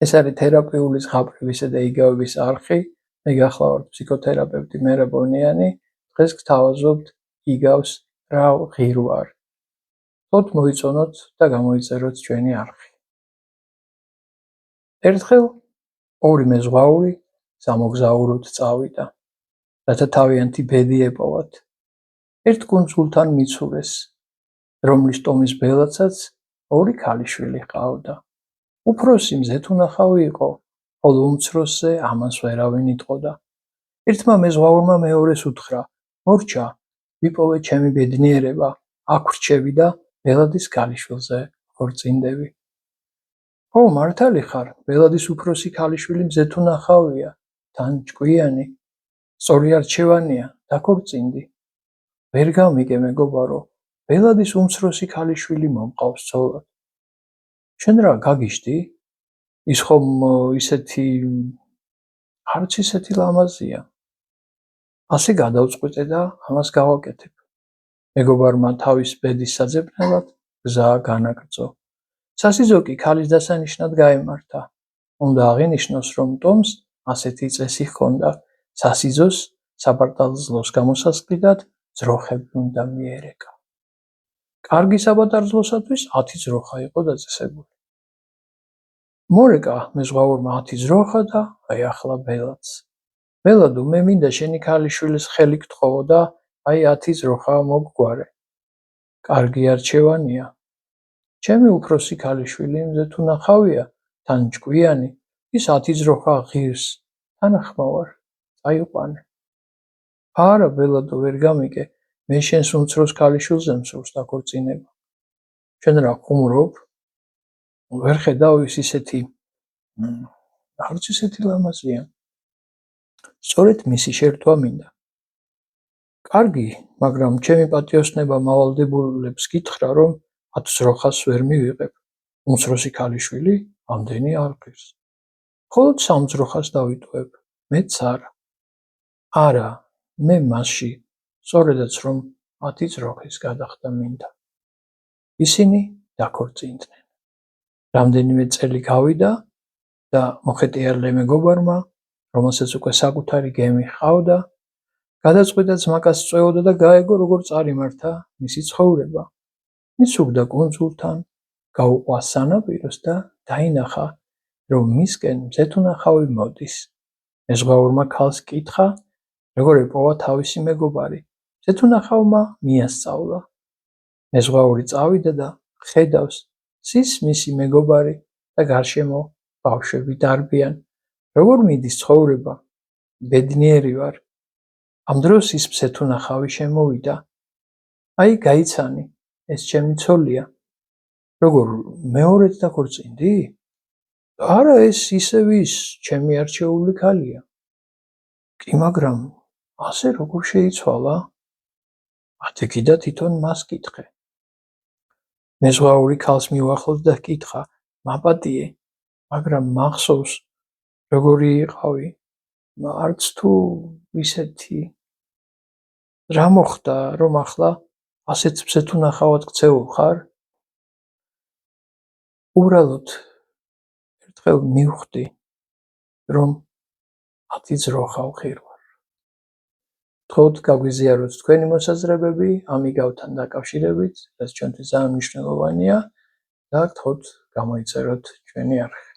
ეს არის თერაპიული ზღაპრებისა და იგავების არხი. მე გახლავართ ფსიქოთერაპევტი მერაბ ბონიანი. დღეს გთავაზობთ იგავს რა ღირვარ. თოთ მოიწონოთ და გამოიწეროთ ჩვენი არხი. ერთხელ ორი მეზღვაური სამოგზაუროდ წავიდა, რათა თავიანთი ბედი ეპოვათ. ერთ კუნძულთან მიცურეს, რომლის ტომის ბელაცაც ორი ქალიშვილი ჰყავდა. უფროსი მზეთუნახავი იყო, ხოლო უმცროსზე ამას ვერავინ იტყოდა. ერთმა მეზღვაურმა მეორეს უთხრა: მორჩა, ვიპოვე ჩემი ბედნიერება, აქ ვრჩები და ბელადის ქალიშვილზე ვქორწინდები. ო, მართალი ხარ, ბელადის უფროსი ქალიშვილი მზეთუნახავია, თან ჭკვიანი, სწორი არჩევანია, დაქორწინდი. ვერ გამიგე მეგობარო, ბელადის უმცროსი ქალიშვილი მომყავს ცოლად. შენ რა გაგიშდი? ის ხომ ისეთი არც ისეთი ლამაზია. ასე გადავწყვიტე და ამას გავაკეთებ. მეგობარმა თავის ბედის საძებნელად გზა განაგრძო. სასიზო კი ქალის დასანიშნად გაემართა. უნდა აღინიშნოს, რომ ტომს ასეთი წესი ჰქონდა: სასიზოს საპარტალძლოს გამოსასყიდად ძროხები უნდა მიერეკა. კარგი საპატარძლოსათვის 10 ძროხა იყო დაწესებული. მორეკა მეზღვაურმა 10 ძროხა და აი ახლა ბელადს. ბელადო, მე მინდა შენი ქალიშვილის ხელი გთხოვო და აი 10 ძროხა მოგგვარე. კარგი არჩევანია. ჩემი უფროსი ქალიშვილი მზეთუნახავია, თან ჭკვიანი, ის 10 ძროხა ღირს, თანახმოვარ, წაიყვანე. არა, ბელადო, ვერ გამიგე, მე შენს უმცროს ქალიშვილზე მსურს დაქორწინება. შენ რა ხუმრობ? ვერ ხედავ ის ისეთი არც ისეთი ლამაზია. სწორედ მისი შერთვა მინდა. კარგი, მაგრამ ჩემი პატიოსნება მავალდებულებს გითხრა, რომ 10 ძროხას ვერ მივიღებ. უმცროსი ქალიშვილი ამდენი არ ღირს. მხოლოდ 3 ძროხას დავიტოვებ, მეც არა. არა, მე მასში, სწორედაც რომ 10 ძროხის გადახდა მინდა. ისინი დაქორწინდნენ. რამდენიმე წელი გავიდა და მოხეტიალე მეგობარმა, რომელსაც უკვე საკუთარი გემი ჰყავდა, გადაწყვიტა ძმაკას წვეოდა და გაეგო, როგორ წარიმართა მისი ცხოვრება. მიცუგდა კუნძულთან, გაუყვა სანაპიროს და დაინახა, რომ მისკენ მზეთუნახავი მოდის. მეზღვაურმა ქალს კითხა, როგორ ეპოვა თავისი მეგობარი. მზეთუნახავმა მიასწავლა. მეზღვაური წავიდა და ხედავს, ზის მისი მეგობარი და გარშემო ბავშვები დარბიან. როგორ მიდის ცხოვრება? ბედნიერი ვარ. ამ დროს ის მზეთუნახავი შემოვიდა. აი, გაიცანი, ეს ჩემი ცოლია. როგორ მეორედ დაქორწინდი? არა, ეს ისევ ის, ჩემი არჩეული ქალია. კი, მაგრამ ასე როგორ შეიცვალა? ათექი და თვითონ მას კითხე. მეზღვაური ქალს მიუახლოვდა და ჰკითხა, მაპატიე, მაგრამ მახსოვს, როგორი იყავი, არც თუ ისეთი. რა მოხდა, რომ ახლა ასეც მზეთუნახავად ქცეულ ხარ? უბრალოდ ერთხელ მივხვდი, რომ 10 ძროხა ვღირვარ. ვთხოვთ გაგვიზიაროთ თქვენი მოსაზრებები ამ იგავთან დაკავშირებით, რაც ჩვენთვის ძალიან მნიშვნელოვანია და ვთხოვთ გამოიწეროთ ჩვენი არხი.